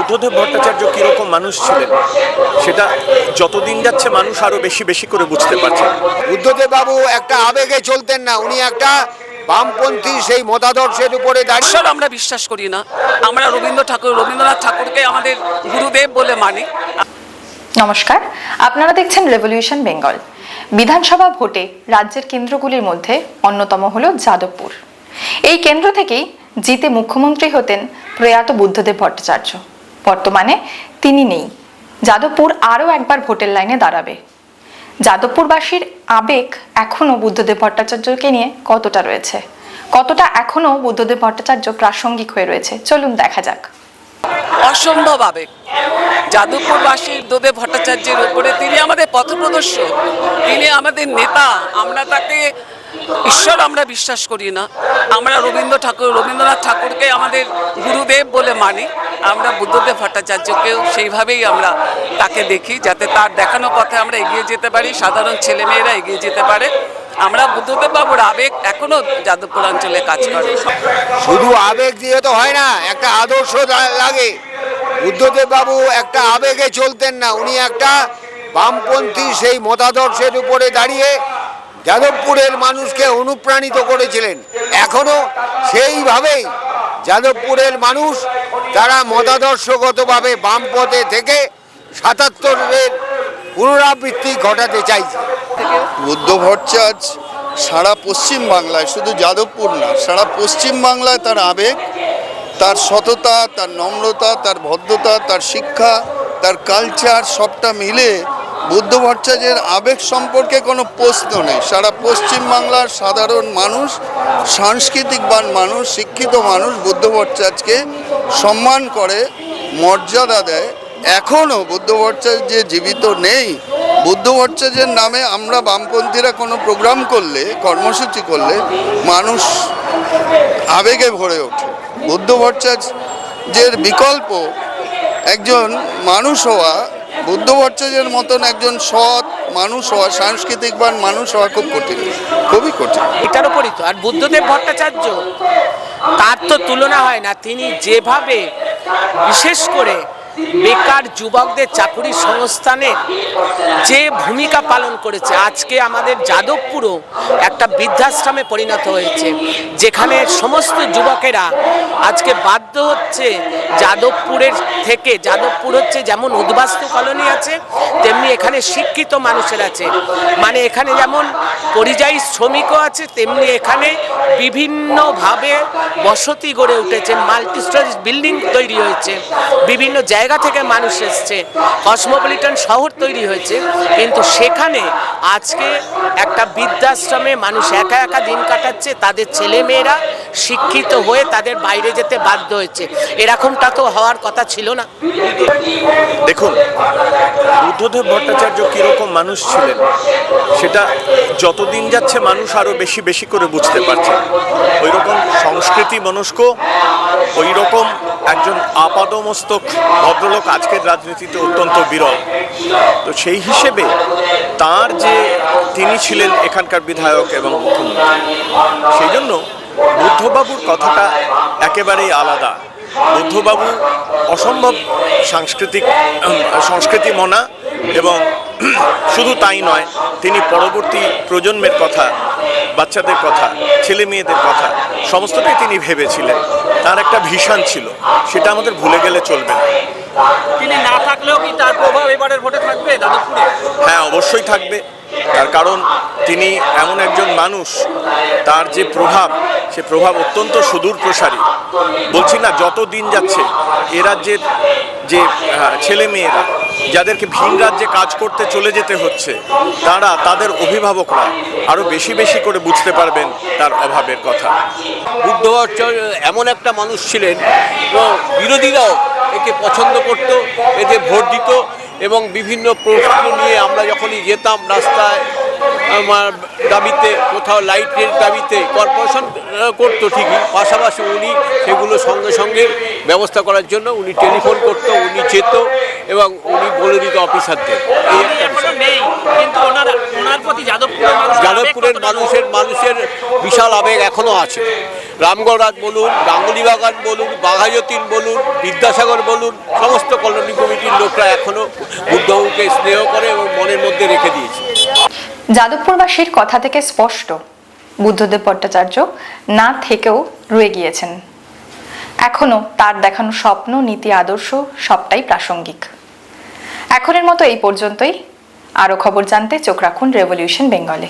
বুদ্ধদেব ভট্টাচার্য কিরকম মানুষ ছিলেন সেটা যতদিন যাচ্ছে মানুষ আরো বেশি বেশি করে বুঝতে পারছে। বুদ্ধদেব বাবু একটা আবেগে চলতেন না, উনি একটা বামপন্থী সেই মতাদর্শের উপরে দাঁড়িয়ে। আমরা বিশ্বাস করি না, আমরা রবীন্দ্রনাথ ঠাকুরকে আমাদের গুরুদেব বলে মানি। নমস্কার, আপনারা দেখছেন রেভলিউশন বেঙ্গল। বিধানসভা ভোটে রাজ্যের কেন্দ্রগুলির মধ্যে অন্যতম হলো যাদবপুর। এই কেন্দ্র থেকেই জিতে মুখ্যমন্ত্রী হতেন প্রয়াত বুদ্ধদেব ভট্টাচার্য। বর্তমানে তিনি নেই। যাদবপুর আরও একবার ভোটের লাইনে দাঁড়াবে। যাদবপুরবাসীর আবেগ এখনও বুদ্ধদেব ভট্টাচার্যকে নিয়ে কতটা রয়েছে, কতটা এখনও বুদ্ধদেব ভট্টাচার্য প্রাসঙ্গিক হয়ে রয়েছে, চলুন দেখা যাক। অসম্ভব আবেগ যাদবপুরবাসী বুদ্ধদেব ভট্টাচার্যের উপরে। তিনি আমাদের পথপ্রদর্শক, তিনি আমাদের নেতা। আমরা তাকে ঈশ্বর আমরা বিশ্বাস করি না, আমরা রবীন্দ্রনাথ ঠাকুরকে আমাদের গুরুদেব বলে মানি। আমরা বুদ্ধদেব ভট্টাচার্যকেও সেইভাবেই আমরা তাকে দেখি, যাতে তার দেখানো পথে আমরা এগিয়ে যেতে পারি, সাধারণ ছেলেমেয়েরা এগিয়ে যেতে পারে। আমরা বুদ্ধদেব বাবুর আবেগ এখনো যাদবপুর অঞ্চলে কাজ করে। শুধু আবেগ দিয়ে তো হয় না, একটা আদর্শ লাগে। বুদ্ধদেব বাবু একটা আবেগে চলতেন না, উনি একটা বামপন্থী সেই মতাদর্শের উপরে দাঁড়িয়ে যাদবপুরের মানুষকে অনুপ্রাণিত করেছিলেন। এখনো সেইভাবেই যাদবপুরের মানুষ তারা মতাদর্শগতভাবে বামপথে থেকে ৭৭-এর পুনরাবৃত্তি ঘটাতে চাইছে। বুদ্ধ ভট্টাচার্য সারা পশ্চিম বাংলায়, শুধু যাদবপুর না, সারা পশ্চিম বাংলায় তার আবেগ, তার সততা, তার নম্রতা, তার ভদ্রতা, তার শিক্ষা, তার কালচার সবটা মিলে বুদ্ধ ভট্টাচার্যের আবেগ সম্পর্কে কোনো প্রশ্ন নেই। সারা পশ্চিম বাংলার সাধারণ মানুষ, সাংস্কৃতিকবান মানুষ, শিক্ষিত মানুষ বুদ্ধ ভট্টাচার্যকে সম্মান করে, মর্যাদা দেয়। এখনও বুদ্ধ ভট্টাচার্য যে জীবিত নেই, বুদ্ধ ভট্টাচার্যের নামে আমরা বামপন্থীরা কোনো প্রোগ্রাম করলে, কর্মসূচি করলে মানুষ আবেগে ভরে ওঠে। বুদ্ধ ভট্টাচার্যের বিকল্প একজন মানুষ হওয়া, বুদ্ধ ভট্টাচার্যের মতন একজন সৎ মানুষ হওয়া, সাংস্কৃতিকবান মানুষ হওয়া খুব কঠিন, খুবই কঠিন। এটার উপরই তো। আর বুদ্ধদেব ভট্টাচার্য, তার তো তুলনা হয় না। তিনি যেভাবে বিশেষ করে বেকার যুবকদের চাকুরি সংস্থানে যে ভূমিকা পালন করেছে, আজকে আমাদের যাদবপুরও একটা বৃদ্ধাশ্রমে পরিণত হয়েছে, যেখানে সমস্ত যুবকেরা আজকে বাধ্য হচ্ছে যাদবপুরের থেকে। যাদবপুর হচ্ছে যেমন উদ্বাস্তু কলোনি আছে, তেমনি এখানে শিক্ষিত মানুষের আছে। মানে এখানে যেমন পরিযায়ী শ্রমিকও আছে, তেমনি এখানে বিভিন্নভাবে বসতি গড়ে উঠেছে, মাল্টি স্টোরেজ বিল্ডিং তৈরি হয়েছে, বিভিন্ন জায়গা থেকে মানুষ এসছে, কসমোপলিটন শহর তৈরি হয়েছে। কিন্তু সেখানে আজকে একটা বৃদ্ধাশ্রমে মানুষ একা একা দিন কাটাচ্ছে, তাদের ছেলে মেয়েরা শিক্ষিত হয়ে তাদের বাইরে যেতে বাধ্য হয়েছে। এরকমটা তো হওয়ার কথা ছিল না। দেখুন, বুদ্ধদেব ভট্টাচার্য কিরকম মানুষ ছিলেন সেটা যতদিন যাচ্ছে মানুষ আরো বেশি বেশি করে বুঝতে পারছে। ওই রকম সংস্কৃতি মনস্ক, ওই রকম একজন আপাদমস্তক ভদ্রলোক আজকের রাজনীতিতে অত্যন্ত বিরল। তো সেই হিসেবে তার যে তিনি ছিলেন এখানকার বিধায়ক এবং মুখ্যমন্ত্রী, সেই জন্য বুদ্ধবাবুর কথাটা একেবারেই আলাদা। বুদ্ধবাবু অসম্ভব সংস্কৃতি মনা, এবং শুধু তাই নয়, তিনি পরবর্তী প্রজন্মের কথা, বাচ্চাদের কথা, ছেলে মেয়েদের কথা সমস্তটাই তিনি ভেবেছিলেন। তার একটা ভিশন ছিল, সেটা আমাদের ভুলে গেলে চলবে না। তিনি না থাকলেও কি তার প্রভাব এবারের ভোটে থাকবে যাদবপুরে? হ্যাঁ, অবশ্যই থাকবে। তার কারণ তিনি এমন একজন মানুষ, তার যে প্রভাব, সে প্রভাব অত্যন্ত সুদূর প্রসারী। বলছি না, যত দিন যাচ্ছে এ রাজ্যের যে ছেলে মেয়েরা যাদেরকে ভিন রাজ্যে কাজ করতে চলে যেতে হচ্ছে, তাদের অভিভাবকরা আরো বেশি বেশি করে বুঝতে পারবেন তার অভাবের কথা। বুদ্ধ ভট্টাচার্য এমন একটা মানুষ ছিলেন, বিরোধীরাও একে পছন্দ করত, এতে ভোট দিত। এবং বিভিন্ন প্রশ্ন নিয়ে আমরা যখনই যেতাম রাস্তায়, আমার দাবিতে, কোথাও লাইটের দাবিতে কর্পোরেশন করতো ঠিকই, পাশাপাশি উনি সেগুলো সঙ্গে সঙ্গে ব্যবস্থা করার জন্য উনি টেলিফোন করতো, উনি যেত এবং উনি বলে দিত অফিসারদের। এই একটা বিষয়। কিন্তু ওনার প্রতি যাদবপুরের মানুষের বিশাল আবেগ এখনো আছে। রামগড় রাজ বলুন, গাঙ্গুলি বাগান বলুন, বাঘাযতীন বলুন, বিদ্যাসাগর বলুন, সমস্ত কলোনি কমিটির লোকরা এখনো বুদ্ধবাবুকে স্নেহ করে এবং মনের মধ্যে রেখে দিয়েছে। যাদবপুরবাসীর কথা থেকে স্পষ্ট, বুদ্ধদেব ভট্টাচার্য না থেকেও রয়ে গিয়েছেন। এখনো তার দেখানো স্বপ্ন, নীতি, আদর্শ সবটাই প্রাসঙ্গিক। এখনের মতো এই পর্যন্তই। আরও খবর জানতে চোখ রাখুন রেভলিউশন বেঙ্গলে।